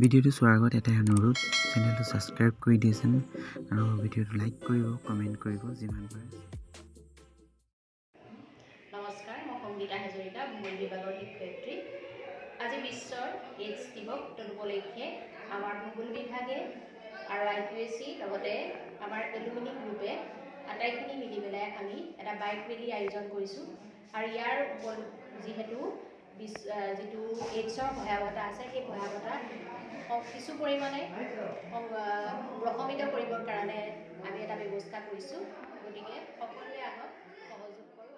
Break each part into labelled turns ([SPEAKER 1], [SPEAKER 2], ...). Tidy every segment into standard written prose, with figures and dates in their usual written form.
[SPEAKER 1] ভিডিঅ'টো চোৱাৰ আগত এটাই অনুৰোধ, চেনেলটো ছাবস্ক্ৰাইব কৰি দিয়েছেন আৰু ভিডিঅ'টো লাইক কৰিব, কমেণ্ট কৰিব যিমান পাৰে।
[SPEAKER 2] নমস্কাৰ, মই সংগীতা হাজৰিকা, ভূগোল বিভাগৰ শিক্ষয়িত্ৰী। আজি বিশ্বৰ এইডছ দিৱস উপলক্ষে আমাৰ ভূগোল বিভাগে আৰু IQAC লগতে আমাৰ এলুমিনি গ্ৰুপে আটাইখিনি মিলি পেলাই আমি এটা বাইক ৰেলী আয়োজন কৰিছোঁ। আৰু ইয়াৰ যিহেতু যিটো এইডছৰ ভয়াৱহতা আছে, সেই ভয়াৱহতা কিছু পৰিমাণে প্ৰশমিত কৰিবৰ কাৰণে আমি এটা ব্যৱস্থা কৰিছোঁ। গতিকে সকলোৱে আহক, সহযোগ কৰোঁ।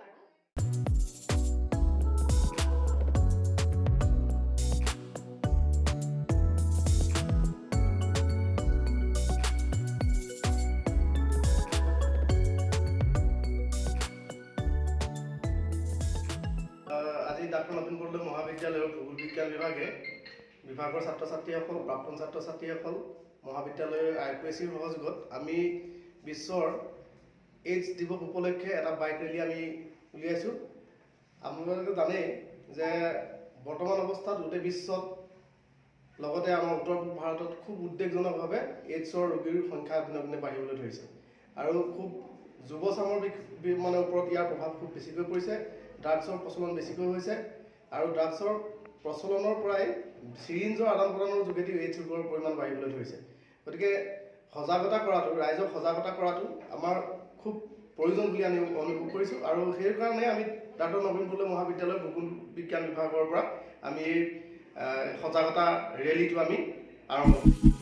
[SPEAKER 3] আজি ডাক্তৰ নবীন বৰদলৈ মহাবিদ্যালয়ৰ ভূগোল বিজ্ঞান বিভাগৰ ছাত্ৰ ছাত্ৰীসকল, প্ৰাক্তন ছাত্ৰ ছাত্ৰীসকল, মহাবিদ্যালয়ৰ IQACৰ সহযোগত আমি বিশ্বৰ এইডছ দিৱস উপলক্ষে এটা বাইক ৰেলী আমি উলিয়াইছোঁ। আপোনালোকে জানেই যে বৰ্তমান অৱস্থাত গোটেই বিশ্বত লগতে আমাৰ উত্তৰ পূব ভাৰতত খুব উদ্বেগজনকভাৱে এইডছৰ ৰোগীৰ সংখ্যা দিনক দিনে বাঢ়িবলৈ ধৰিছে আৰু খুব যুৱচামৰ ওপৰত ইয়াৰ প্ৰভাৱ খুব বেছিকৈ পৰিছে। ড্ৰাগছৰ প্ৰচলন বেছিকৈ হৈছে আৰু ড্ৰাগছৰ প্ৰচলনৰ পৰাই চিৰিঞ্জৰ আদান প্ৰদানৰ যোগেদি এইডছ ৰোগৰ পৰিমাণ বাঢ়িবলৈ ধৰিছে। গতিকে সজাগতা কৰাটো, ৰাইজক সজাগতা কৰাটো আমাৰ খুব প্ৰয়োজন বুলি আমি অনুভৱ কৰিছোঁ আৰু সেইকাৰণে আমি ডাক্তৰ নবীন বৰদলৈ মহাবিদ্যালয়ৰ ভূগোল বিজ্ঞান বিভাগৰ পৰা আমি এই সজাগতা ৰেলীটো আমি আৰম্ভ কৰিছোঁ।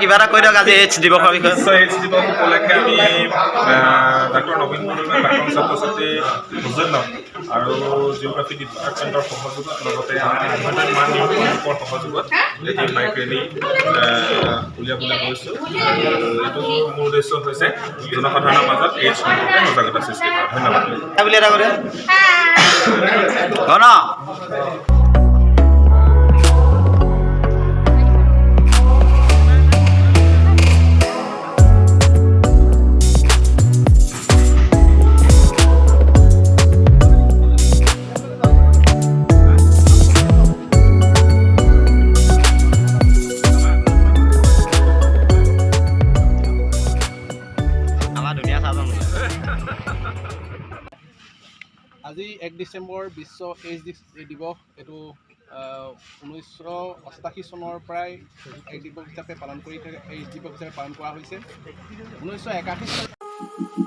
[SPEAKER 4] কিবা এটা কৈ দিয়ক আজি এইডছ দিৱসৰ বিষয়ে।
[SPEAKER 5] এইডছ দিৱস উপলক্ষে আমি ডাক্তৰ নবীন বৰদলৈ প্ৰাক্তন ছাত্ৰ ছাত্ৰী সৌজন্য আৰু জিঅ'গ্ৰাফী ডিপাৰ্টমেণ্টৰ সহযোগত লগতে আভ্যন্তৰীণ মান গ্ৰুপৰ সহযোগত এই বাইক ৰেলী উলিয়াবলৈ গৈছোঁ। এইটো মোৰ উদ্দেশ্য হৈছে জনসাধাৰণৰ মাজত এইডছ সম্পৰ্কে সজাগতা সৃষ্টি কৰা। ধন্যবাদ।
[SPEAKER 6] আজি 1 ডিচেম্বৰ বিশ্ব এইডছ দিৱস। এইটো 1988 চনৰ পৰাই এইডছ দিৱস হিচাপে পালন কৰা হৈছে। 1981 চনত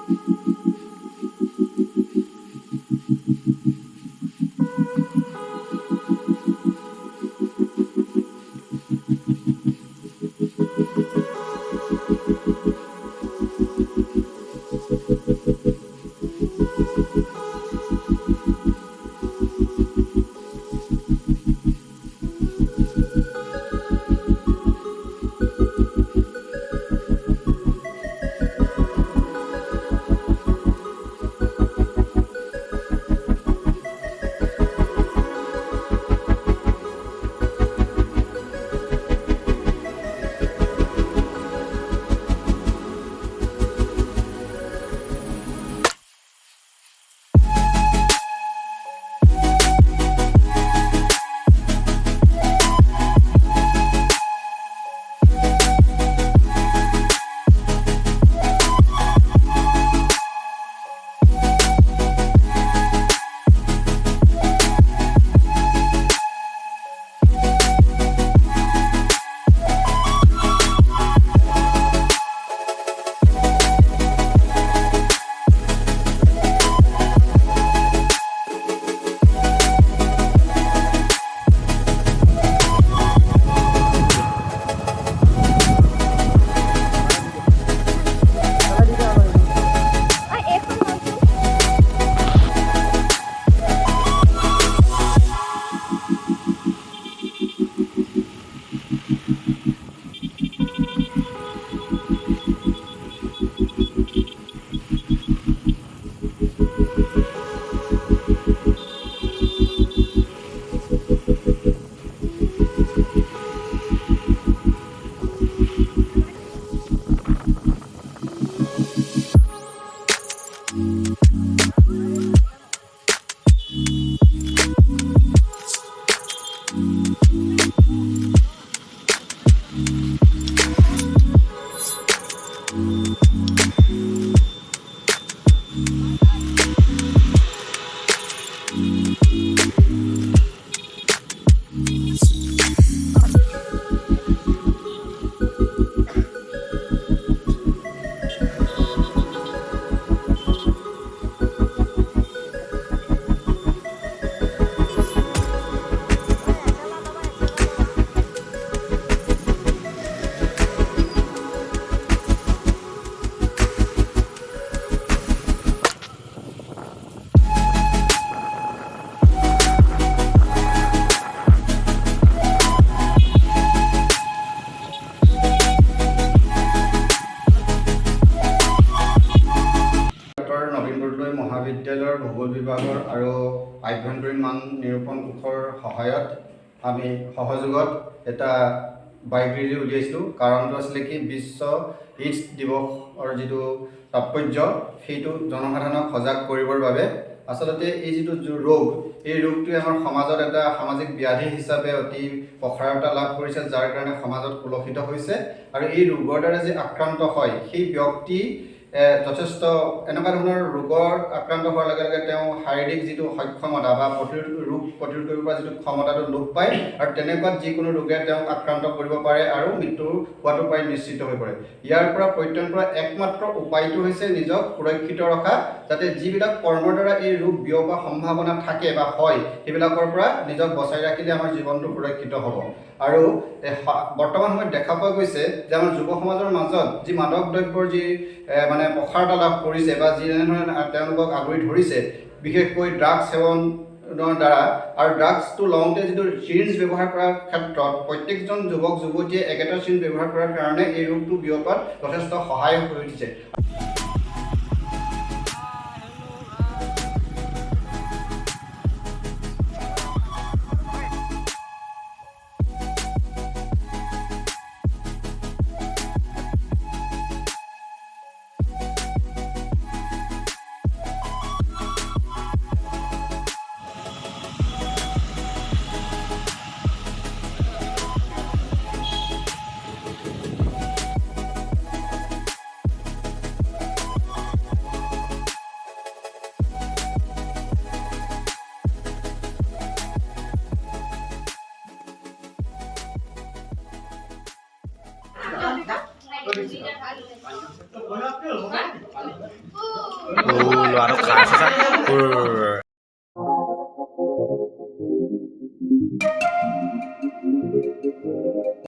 [SPEAKER 7] বিভাগৰ আৰু আভ্যন্তৰীণ মান নিৰূপণ কোষৰ সহায়ত আমি সহযোগত এটা বাইক ৰেলী উলিয়াইছিলোঁ। কাৰণটো আছিলে কি বিশ্ব এইডছ দিৱসৰ যিটো তাৎপৰ্য সেইটো জনসাধাৰণক সজাগ কৰিবৰ বাবে। আচলতে এই যিটো ৰোগ এই ৰোগটোৱে আমাৰ সমাজত এটা সামাজিক ব্যাধি হিচাপে অতি প্ৰসাৰতা লাভ কৰিছে, যাৰ কাৰণে সমাজত কুলসিত হৈছে। আৰু এই ৰোগৰ দ্বাৰা যে আক্ৰান্ত হয় সেই ব্যক্তি যথেষ্ট এনেকুৱা ধৰণৰ ৰোগৰ আক্ৰান্ত হোৱাৰ লগে লগে তেওঁ শাৰীৰিক যিটো সক্ষমতা বা ৰোগ প্ৰতিৰোধ কৰিব পৰা যিটো ক্ষমতাটো লোপ পায় আৰু তেনেকুৱাত যিকোনো ৰোগে তেওঁক আক্ৰান্ত কৰিব পাৰে আৰু মৃত্যু হোৱাটো প্ৰায় নিশ্চিত হৈ পৰে। ইয়াৰ পৰা পৰিত্ৰাণ পোৱাৰ একমাত্ৰ উপায়টো হৈছে নিজক সুৰক্ষিত ৰখা, যাতে যিবিলাক কৰ্মৰ দ্বাৰা এই ৰোগ বিয়পাৰ সম্ভাৱনা থাকে বা হয় সেইবিলাকৰ পৰা নিজক বচাই ৰাখিলে আমাৰ জীৱনটো সুৰক্ষিত হ'ব। আৰু বৰ্তমান সময়ত দেখা পোৱা গৈছে যে আমাৰ যুৱ সমাজৰ মাজত যি মাদক দ্ৰব্যৰ যি মানে প্ৰসাৰতা লাভ কৰিছে বা যেনেধৰণে তেওঁলোকক আগুৰি ধৰিছে, বিশেষকৈ ড্ৰাগছ সেৱনৰ দ্বাৰা। আৰু ড্ৰাগছটো লওঁতে যিটো চিৰিঞ্জ ব্যৱহাৰ কৰাৰ ক্ষেত্ৰত প্ৰত্যেকজন যুৱক যুৱতীয়ে একেটা চিৰিঞ্জ ব্যৱহাৰ কৰাৰ কাৰণে এই ৰোগটো বিয়পাত যথেষ্ট সহায়ক হৈ উঠিছে।
[SPEAKER 4] ল'ৰাটো খাই আছে